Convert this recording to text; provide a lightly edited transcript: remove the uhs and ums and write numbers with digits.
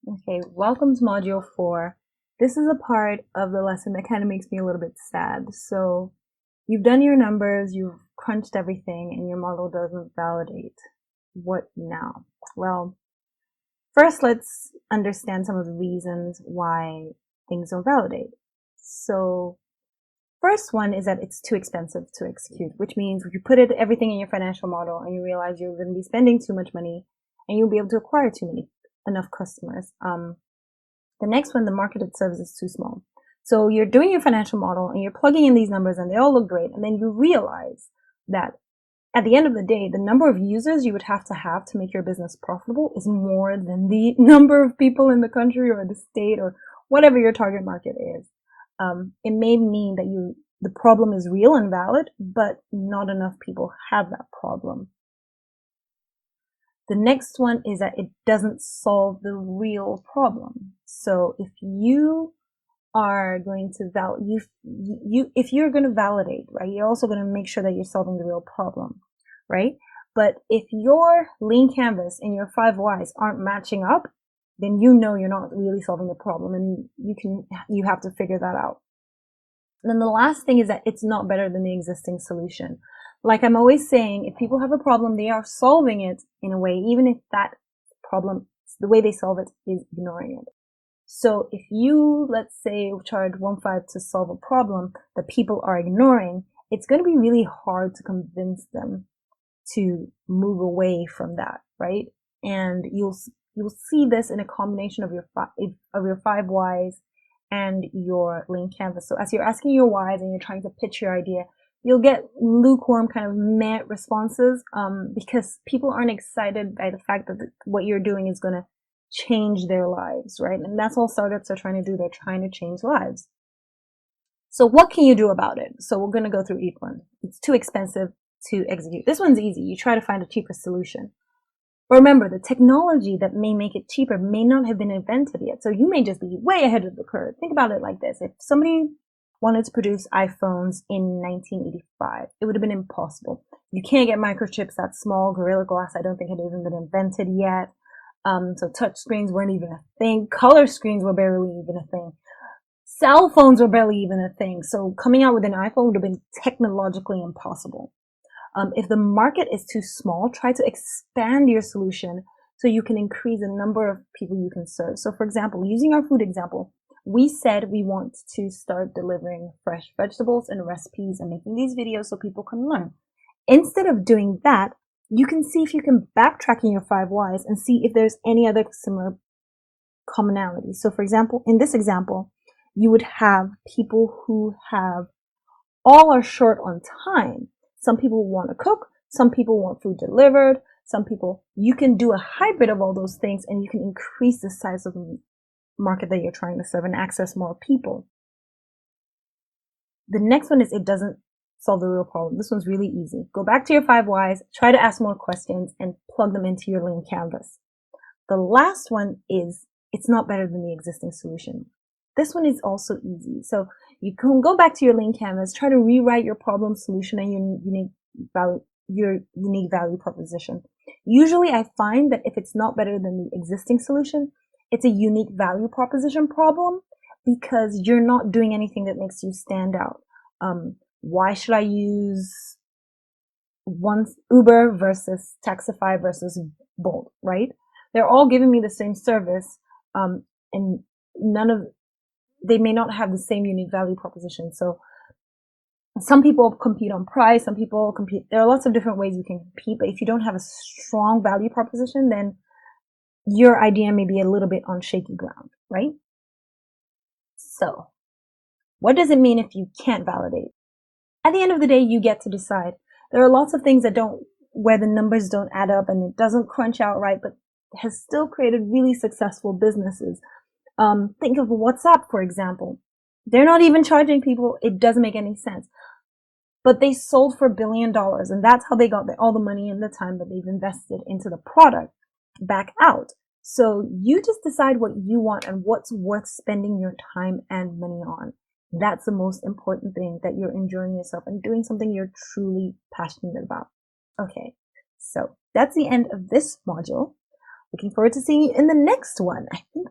Okay, welcome to Module 4. This is a part of the lesson that kind of makes me a little bit sad. So you've done your numbers, you've crunched everything, and your model doesn't validate. What now? Well, first let's understand some of the reasons why things don't validate. So first one is that it's too expensive to execute, which means if you put everything in your financial model and you realize you're going to be spending too much money and you'll be able to acquire enough customers. The next one, the marketed service is too small. So you're doing your financial model and you're plugging in these numbers and they all look great. And then you realize that at the end of the day, the number of users you would have to make your business profitable is more than the number of people in the country or the state or whatever your target market is. It may mean that the problem is real and valid, but not enough people have that problem. The next one is that it doesn't solve the real problem. So if you are going to if you're going to validate, right, you're also going to make sure that you're solving the real problem, right? But if your lean canvas and your 5 whys aren't matching up, then you know you're not really solving the problem, and you have to figure that out. And then the last thing is that it's not better than the existing solution. Like I'm always saying, if people have a problem, they are solving it in a way, even if that problem, the way they solve it is ignoring it. So if you, let's say, charge 1.5 to solve a problem that people are ignoring, it's going to be really hard to convince them to move away from that, right? And you'll see this in a combination of your 5 whys and your lean canvas. So as you're asking your whys and you're trying to pitch your idea, you'll get lukewarm kind of meh responses because people aren't excited by the fact that what you're doing is going to change their lives, right? And that's all startups are trying to do. They're trying to change lives. So what can you do about it? So we're going to go through each one. It's too expensive to execute. This one's easy. You try to find a cheaper solution. But remember, the technology that may make it cheaper may not have been invented yet. So you may just be way ahead of the curve. Think about it like this. If somebody wanted to produce iPhones in 1985, it would have been impossible. You can't get microchips that small. Gorilla Glass, I don't think had even been invented yet. So touch screens weren't even a thing. Color screens were barely even a thing. Cell phones were barely even a thing. So coming out with an iPhone would have been technologically impossible. If the market is too small, try to expand your solution so you can increase the number of people you can serve. So for example, using our food example, we said we want to start delivering fresh vegetables and recipes and making these videos so people can learn. Instead of doing that, you can see if you can backtrack in your 5 whys and see if there's any other similar commonality. So for example, in this example, you would have people who all are short on time. Some people want to cook, some people want food delivered, some people, you can do a hybrid of all those things and you can increase the size of the market that you're trying to serve and access more people. The next one is it doesn't solve the real problem. This one's really easy. Go back to your 5 whys, try to ask more questions and plug them into your lean canvas. The last one is it's not better than the existing solution. This one is also easy. So you can go back to your lean canvas, try to rewrite your problem solution and your unique value proposition. Usually I find that if it's not better than the existing solution, it's a unique value proposition problem because you're not doing anything that makes you stand out. Why should I use Uber versus Taxify versus Bolt, right? They're all giving me the same service, and they may not have the same unique value proposition. So some people compete on price, some people compete. There are lots of different ways you can compete, but if you don't have a strong value proposition, then your idea may be a little bit on shaky ground, right? So what does it mean if you can't validate? At the end of the day, you get to decide. There are lots of things where the numbers don't add up and it doesn't crunch out right, but has still created really successful businesses. Think of WhatsApp, for example. They're not even charging people. It doesn't make any sense. But they sold for $1 billion, and that's how they got all the money and the time that they've invested into the product back out. So you just decide what you want and what's worth spending your time and money on. That's the most important thing, that you're enjoying yourself and doing something you're truly passionate about. Okay, so that's the end of this module. Looking forward to seeing you in the next one. I think